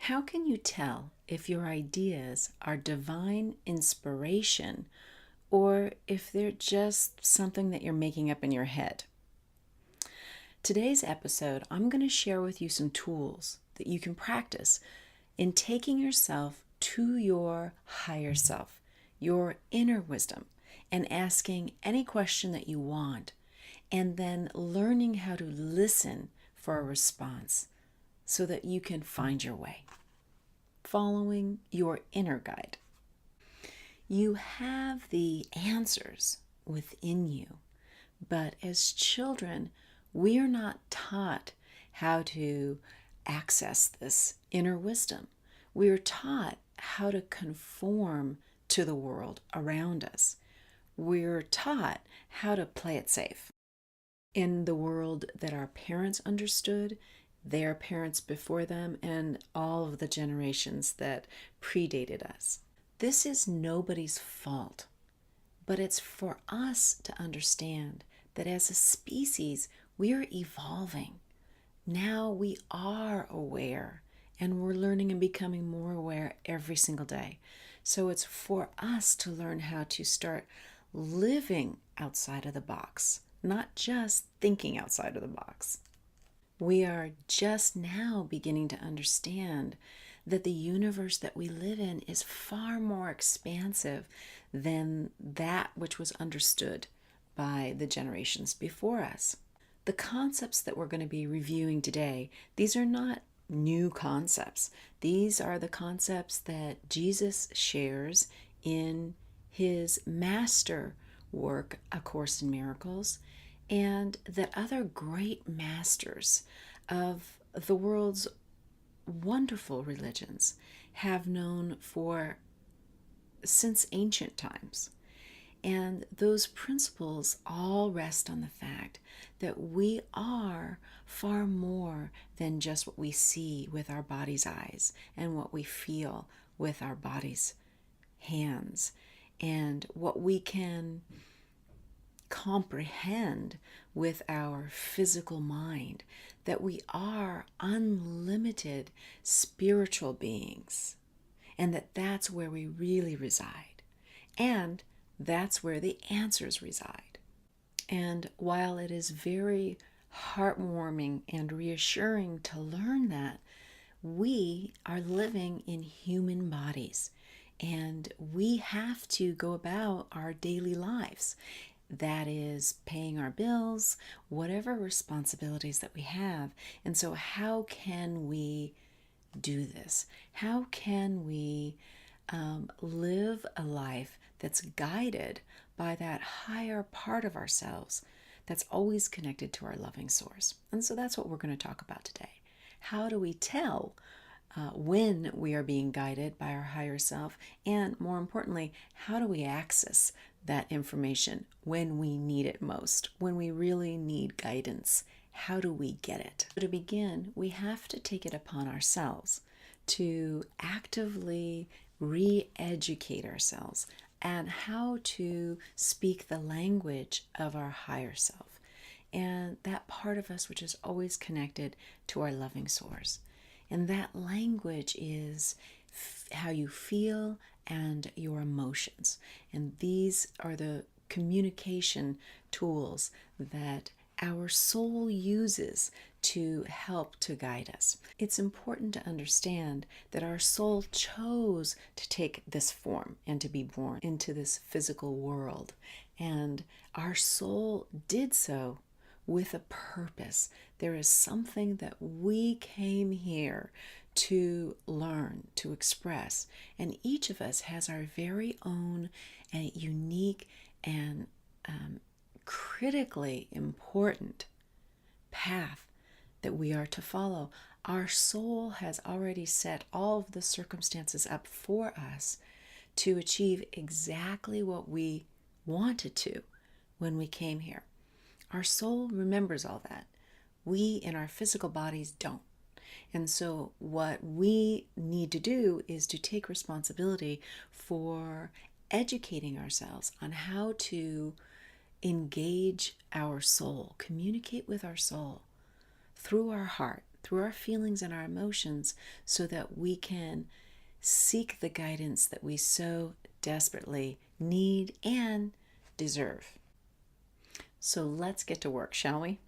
How can you tell if your ideas are divine inspiration or if they're just something that you're making up in your head? Today's episode, I'm going to share with you some tools that you can practice in taking yourself to your higher self, your inner wisdom, and asking any question that you want, and then learning how to listen for a response so that you can find your way, following your inner guide. You have the answers within you, but as children, we are not taught how to access this inner wisdom. We are taught how to conform to the world around us. We're taught how to play it safe. In the world that our parents understood, their parents before them, and all of the generations that predated us. This is nobody's fault, but it's for us to understand that as a species, we're evolving. Now we are aware, and we're learning and becoming more aware every single day. So it's for us to learn how to start living outside of the box, not just thinking outside of the box. We are just now beginning to understand that the universe that we live in is far more expansive than that which was understood by the generations before us. The concepts that we're going to be reviewing today, these are not new concepts. These are the concepts that Jesus shares in his master work, A Course in Miracles, and that other great masters of the world's wonderful religions have known for since ancient times. And those principles all rest on the fact that we are far more than just what we see with our body's eyes and what we feel with our body's hands and what we can comprehend with our physical mind, that we are unlimited spiritual beings, and that that's where we really reside, and that's where the answers reside. And while it is very heartwarming and reassuring to learn that, we are living in human bodies, and we have to go about our daily lives. That is paying our bills, whatever responsibilities that we have. And so how can we do this? How can we live a life that's guided by that higher part of ourselves that's always connected to our loving source? And so that's what we're going to talk about today. How do we tell when we are being guided by our higher self? And more importantly, how do we access that information when we need it most, when we really need guidance? How do we get it? So to begin, we have to take it upon ourselves to actively re-educate ourselves and how to speak the language of our higher self, and that part of us which is always connected to our loving source. And that language is how you feel and your emotions. And these are the communication tools that our soul uses to help to guide us. It's important to understand that our soul chose to take this form and to be born into this physical world. And our soul did so with a purpose. There is something that we came here to learn, to express. And each of us has our very own and unique and critically important path that we are to follow. Our soul has already set all of the circumstances up for us to achieve exactly what we wanted to when we came here. Our soul remembers all that. We in our physical bodies don't. And so what we need to do is to take responsibility for educating ourselves on how to engage our soul, communicate with our soul through our heart, through our feelings and our emotions so that we can seek the guidance that we so desperately need and deserve. So let's get to work, shall we?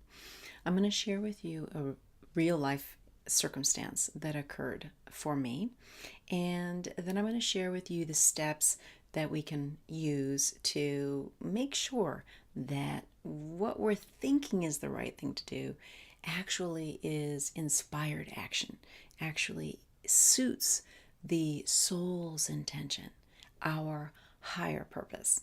I'm going to share with you a real life circumstance that occurred for me, and then I'm going to share with you the steps that we can use to make sure that what we're thinking is the right thing to do actually is inspired action, actually suits the soul's intention, our higher purpose.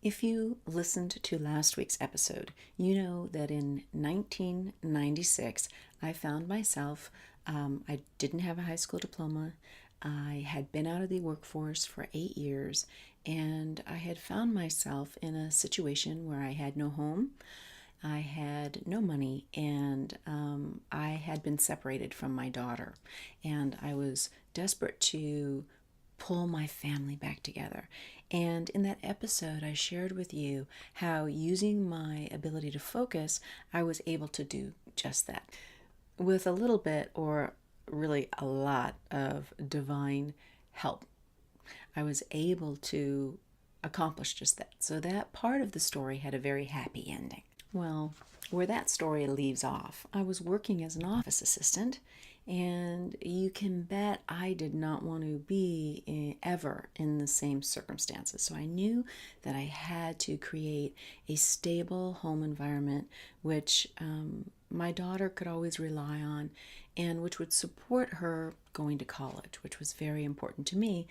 If you listened to last week's episode, you know that in 1996, I found myself, I didn't have a high school diploma. I had been out of the workforce for 8 years, and I had found myself in a situation where I had no home, I had no money, and I had been separated from my daughter, and I was desperate to pull my family back together. And in that episode, I shared with you how using my ability to focus, I was able to do just that with a little bit, or really a lot, of divine help. I was able to accomplish just that. So that part of the story had a very happy ending. Well, where that story leaves off, I was working as an office assistant, and you can bet I did not want to be ever in the same circumstances. So I knew that I had to create a stable home environment, which my daughter could always rely on, and which would support her going to college, which was very important to me,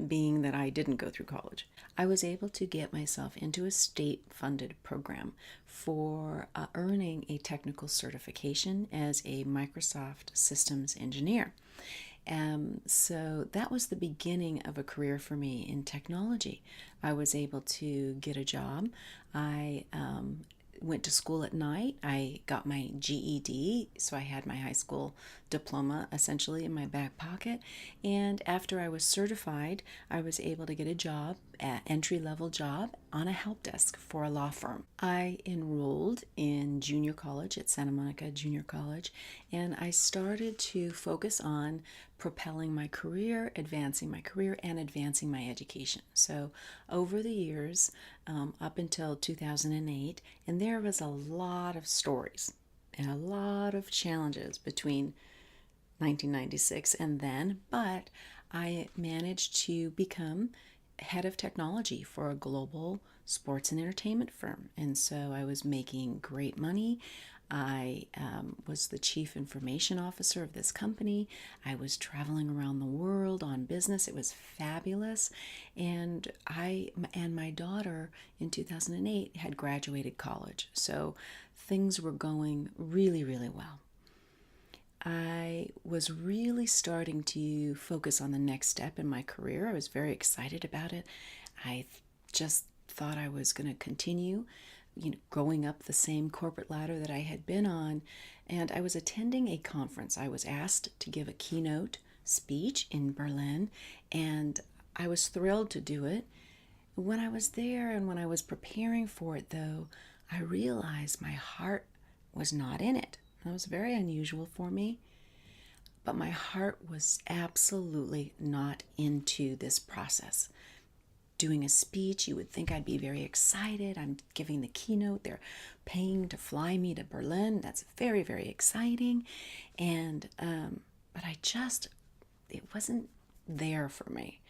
being that I didn't go through college. I was able to get myself into a state-funded program for earning a technical certification as a Microsoft systems engineer. So that was the beginning of a career for me in technology. I was able to get a job. I went to school at night. I got my GED, so I had my high school diploma essentially in my back pocket. And after I was certified, I was able to get a job, an entry-level job on a help desk for a law firm. I enrolled in junior college at Santa Monica Junior College, and I started to focus on propelling my career, advancing my career, and advancing my education. So over the years, up until 2008, and there was a lot of stories and a lot of challenges between 1996 and then, but I managed to become head of technology for a global sports and entertainment firm. And so I was making great money. I was the chief information officer of this company. I was traveling around the world on business. It was fabulous. And I and my daughter in 2008 had graduated college. So things were going really, really well. I was really starting to focus on the next step in my career. I was very excited about it. I just thought I was going to continue, going up the same corporate ladder that I had been on. And I was attending a conference. I was asked to give a keynote speech in Berlin, and I was thrilled to do it. When I was there and when I was preparing for it, though, I realized my heart was not in it. That was very unusual for me. But my heart was absolutely not into this process. Doing a speech, you would think I'd be very excited. I'm giving the keynote. They're paying to fly me to Berlin. That's very, very exciting. And but it wasn't there for me.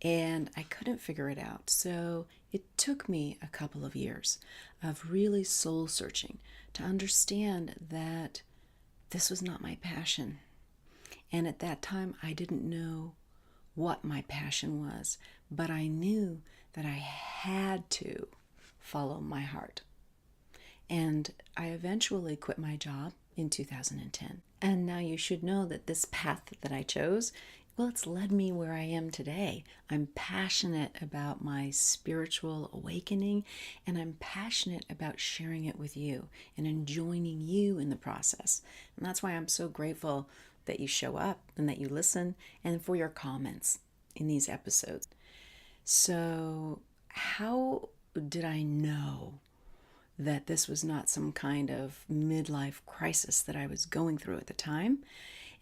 And I couldn't figure it out. So it took me a couple of years of really soul searching to understand that this was not my passion. And at that time, I didn't know what my passion was, but I knew that I had to follow my heart. And I eventually quit my job in 2010. And now you should know that this path that I chose, well, it's led me where I am today. I'm passionate about my spiritual awakening, and I'm passionate about sharing it with you and enjoining you in the process. And that's why I'm so grateful that you show up and that you listen, and for your comments in these episodes. So how did I know that this was not some kind of midlife crisis that I was going through at the time,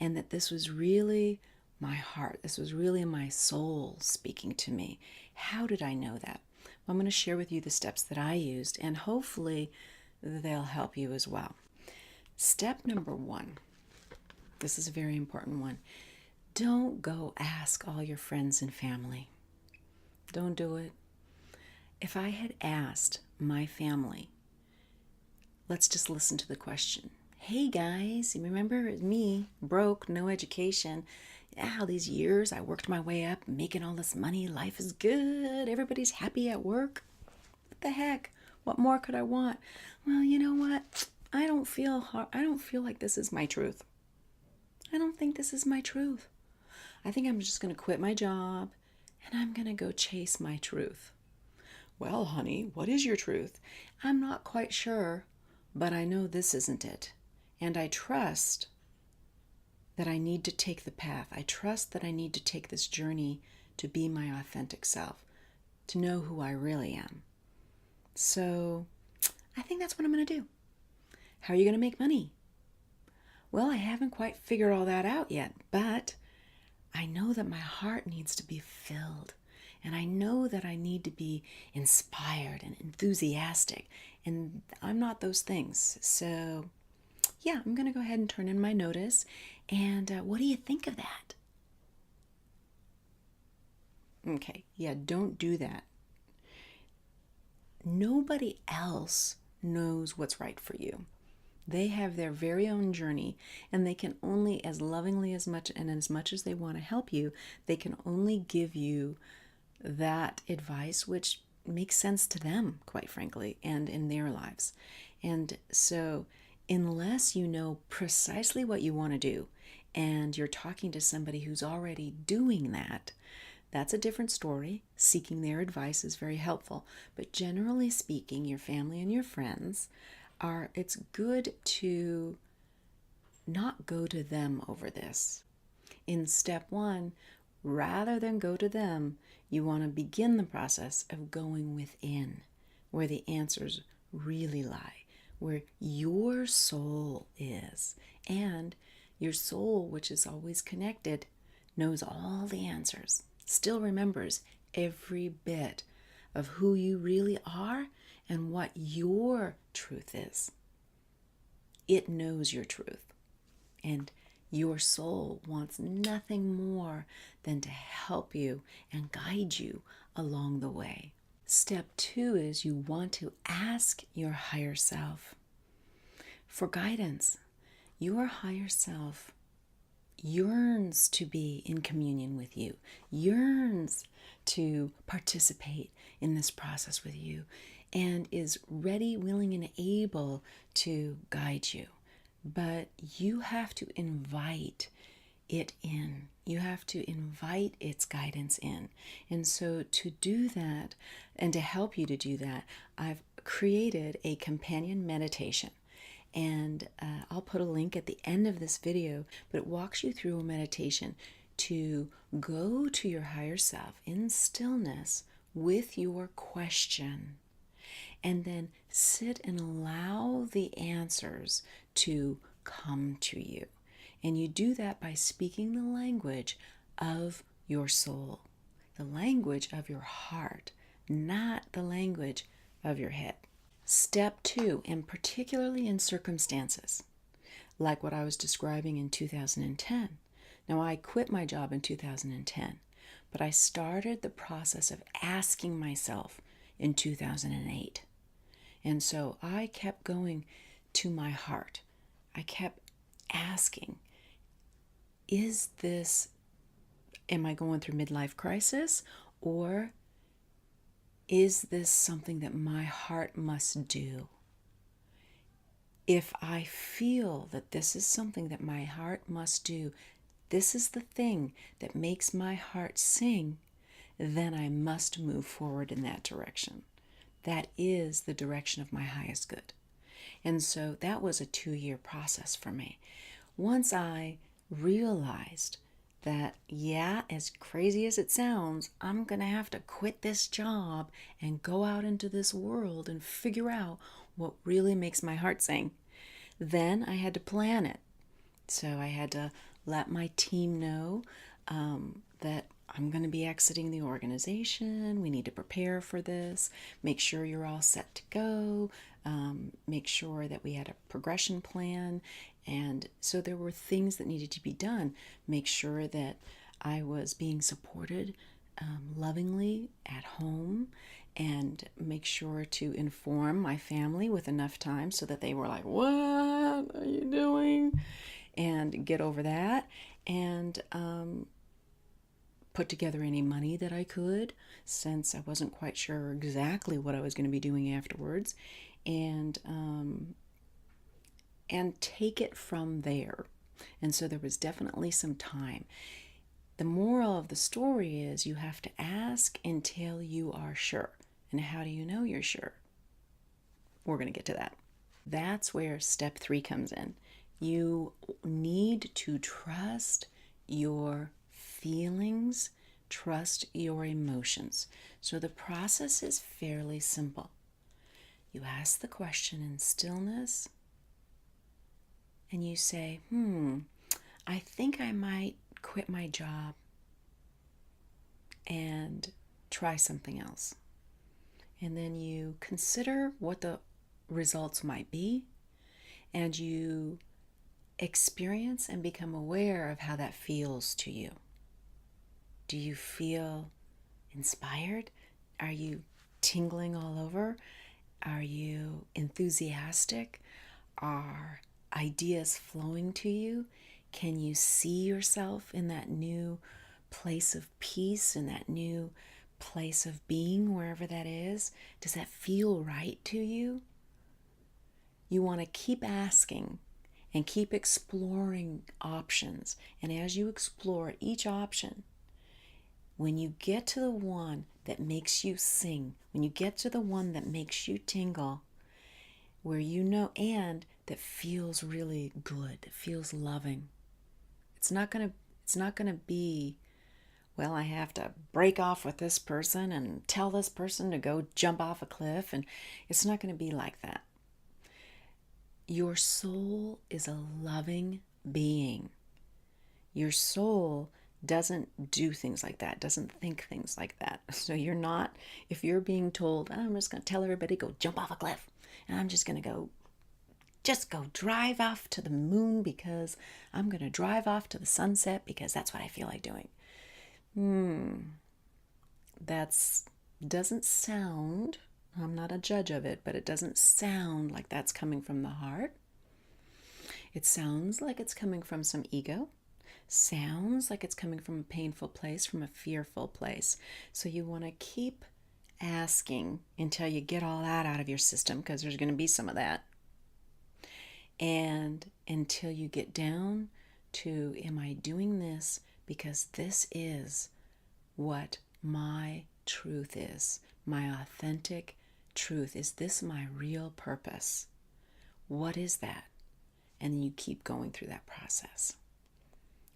and that this was really my heart. This was really my soul speaking to me. How did I know that? Well, I'm going to share with you the steps that I used, and hopefully they'll help you as well. Step number 1. This is a very important one. Don't go ask all your friends and family. Don't do it. If I had asked my family, let's just listen to the question. Hey guys, you remember me, broke, no education. Yeah, all these years I worked my way up, making all this money. Life is good. Everybody's happy at work. What the heck? What more could I want? Well, you know what? I don't feel like this is my truth. I don't think this is my truth. I think I'm just going to quit my job and I'm going to go chase my truth. Well, honey, what is your truth? I'm not quite sure, but I know this isn't it. And I trust that I need to take the path. I trust that I need to take this journey to be my authentic self, to know who I really am. So I think that's what I'm going to do. How are you going to make money? Well, I haven't quite figured all that out yet, but I know that my heart needs to be filled. And I know that I need to be inspired and enthusiastic. And I'm not those things. So yeah, I'm going to go ahead and turn in my notice. And what do you think of that? Okay, yeah, don't do that. Nobody else knows what's right for you. They have their very own journey, and they can only, as lovingly as much and as much as they want to help you, they can only give you that advice which makes sense to them, quite frankly, and in their lives. And so unless you know precisely what you want to do and you're talking to somebody who's already doing that, that's a different story. Seeking their advice is very helpful. But generally speaking, your family and your friends it's good to not go to them over this. In step 1, rather than go to them, you want to begin the process of going within, where the answers really lie, where your soul is. And your soul, which is always connected, knows all the answers, still remembers every bit of who you really are and what your truth is. It knows your truth. And your soul wants nothing more than to help you and guide you along the way. Step 2 is you want to ask your higher self for guidance. Your higher self yearns to be in communion with you, yearns to participate in this process with you, and is ready, willing, and able to guide you. But you have to invite it in. You have to invite its guidance in. And so to do that, and to help you to do that, I've created a companion meditation. And I'll put a link at the end of this video, but it walks you through a meditation to go to your higher self in stillness with your question, and then sit and allow the answers to come to you. And you do that by speaking the language of your soul, the language of your heart, not the language of your head. Step 2, and particularly in circumstances like what I was describing in 2010. Now, I quit my job in 2010, but I started the process of asking myself in 2008. And so I kept going to my heart. I kept asking, am I going through midlife crisis, or is this something that my heart must do? If I feel that this is something that my heart must do, this is the thing that makes my heart sing, then I must move forward in that direction. That is the direction of my highest good. And so that was a 2-year process for me. Once I realized that, yeah, as crazy as it sounds, I'm going to have to quit this job and go out into this world and figure out what really makes my heart sing. Then I had to plan it. So I had to let my team know that I'm going to be exiting the organization. We need to prepare for this. Make sure you're all set to go. Make sure that we had a progression plan. And so there were things that needed to be done. Make sure that I was being supported lovingly at home, and make sure to inform my family with enough time so that they were like, "What are you doing?" and get over that, and put together any money that I could, since I wasn't quite sure exactly what I was going to be doing afterwards, and take it from there. And so there was definitely some time. The moral of the story is you have to ask until you are sure. And how do you know you're sure? We're going to get to that. That's where step 3 comes in. You need to trust your feelings, trust your emotions. So the process is fairly simple. You ask the question in stillness, and you say, I think I might quit my job and try something else. And then you consider what the results might be, and you experience and become aware of how that feels to you. Do you feel inspired? Are you tingling all over? Are you enthusiastic? Are ideas flowing to you? Can you see yourself in that new place of peace, in that new place of being, wherever that is? Does that feel right to you? You want to keep asking and keep exploring options. And as you explore each option, when you get to the one that makes you sing, when you get to the one that makes you tingle, where you know, and that feels really good, that feels loving, it's not gonna be, well, I have to break off with this person and tell this person to go jump off a cliff, and it's not going to be like that. Your soul is a loving being. Your soul doesn't do things like that, doesn't think things like that. So you're not, if you're being told, I'm just going to tell everybody go jump off a cliff, and I'm just going to go drive off to the moon because I'm going to drive off to the sunset because that's what I feel like doing. That's doesn't sound, I'm not a judge of it, but it doesn't sound like that's coming from the heart. It sounds like it's coming from some ego. Sounds like it's coming from a painful place, from a fearful place. So you want to keep asking until you get all that out of your system, because there's going to be some of that. And until you get down to, am I doing this because this is what my truth is, my authentic truth? Is this my real purpose? What is that? And then you keep going through that process.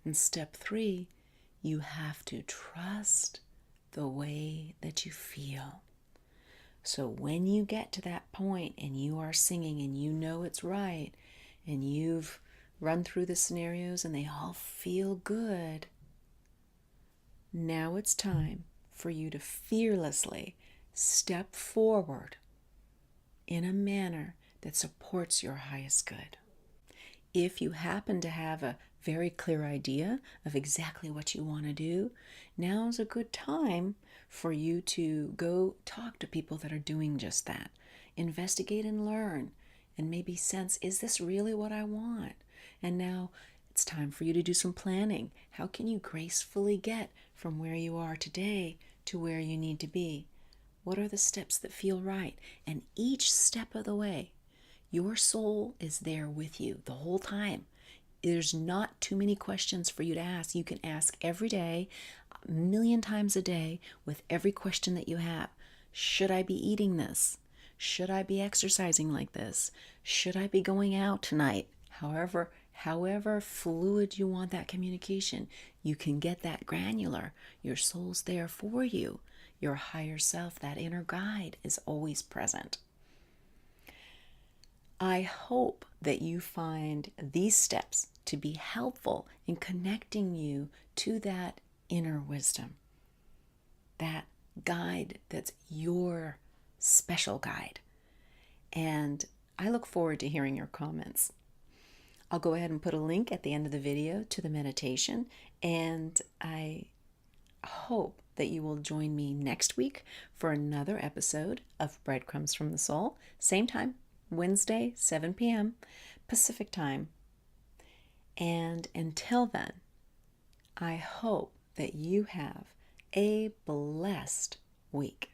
In step 3, you have to trust the way that you feel. So when you get to that point and you are singing and you know it's right, and you've run through the scenarios and they all feel good, now it's time for you to fearlessly step forward in a manner that supports your highest good. If you happen to have a very clear idea of exactly what you want to do, now's a good time for you to go talk to people that are doing just that. Investigate and learn, and maybe sense, is this really what I want? And now it's time for you to do some planning. How can you gracefully get from where you are today to where you need to be? What are the steps that feel right? And each step of the way, your soul is there with you the whole time. There's not too many questions for you to ask. You can ask every day, a million times a day, with every question that you have. Should I be eating this? Should I be exercising like this? Should I be going out tonight? However fluid you want that communication, you can get that granular. Your soul's there for you. Your higher self, that inner guide, is always present. I hope that you find these steps to be helpful in connecting you to that inner wisdom, that guide that's your special guide. And I look forward to hearing your comments. I'll go ahead and put a link at the end of the video to the meditation, and I hope that you will join me next week for another episode of Breadcrumbs from the Soul, same time, Wednesday, 7 p.m. Pacific time. And until then, I hope that you have a blessed week.